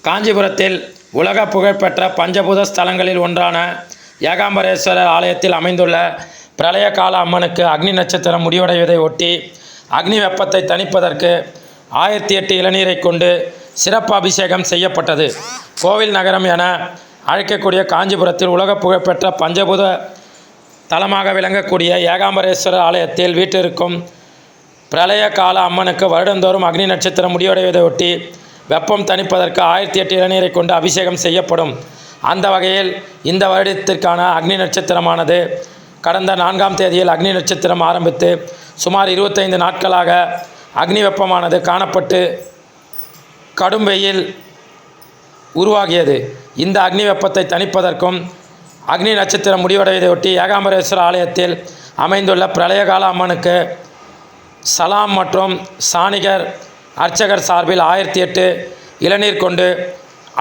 காஞ்சிபுரத்தில் உலக புகழ்பெற்ற பஞ்சபூத ஸ்தலங்களில் ஒன்றான ஏகாம்பரேஸ்வரர் ஆலயத்தில் அமைந்துள்ள பிரளயகால அம்மனுக்கு அக்னி நட்சத்திரம் முடிவடைவதை ஒட்டி அக்னி வெப்பத்தை தணிப்பதற்கு 1008 இளநீரை கொண்டு சிறப்பு அபிஷேகம் செய்யப்பட்டது. கோவில் நகரம் என அழைக்கக்கூடிய காஞ்சிபுரத்தில் உலக புகழ்பெற்ற பஞ்சபூத தலமாக விளங்கக்கூடிய ஏகாம்பரேஸ்வரர் ஆலயத்தில் வீற்றிருக்கும் பிரளயகால அம்மனுக்கு வருடந்தோறும் அக்னி நட்சத்திரம் முடிவடைவதை ஒட்டி வெப்பம் தணிப்பதற்கு 1008 இளநீரை கொண்டு அபிஷேகம் செய்யப்படும். அந்த வகையில் இந்த வருடத்திற்கான அக்னி நட்சத்திரமானது கடந்த 4ஆம் தேதியில் அக்னி நட்சத்திரம் ஆரம்பித்து சுமார் 25 நாட்களாக அக்னி வெப்பமானது காணப்பட்டு கடும் வெயில் உருவாகியது. இந்த அக்னி வெப்பத்தை தணிப்பதற்கும் அக்னி நட்சத்திரம் முடிவடைவதையொட்டி ஏகாம்பரேஸ்வரர் ஆலயத்தில் அமைந்துள்ள பிரளயகால அம்மனுக்கு சலாம் மற்றும் சாணிகர் அர்ச்சகர் சார்பில் 1008 இளநீர் கொண்டு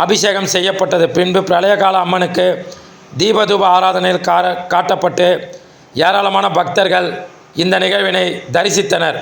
அபிஷேகம் செய்யப்பட்டது. பின்பு பிரளயகால அம்மனுக்கு தீபதூப ஆராதனையில் காட்டப்பட்டு ஏராளமான பக்தர்கள் இந்த நிகழ்வினை தரிசித்தனர்.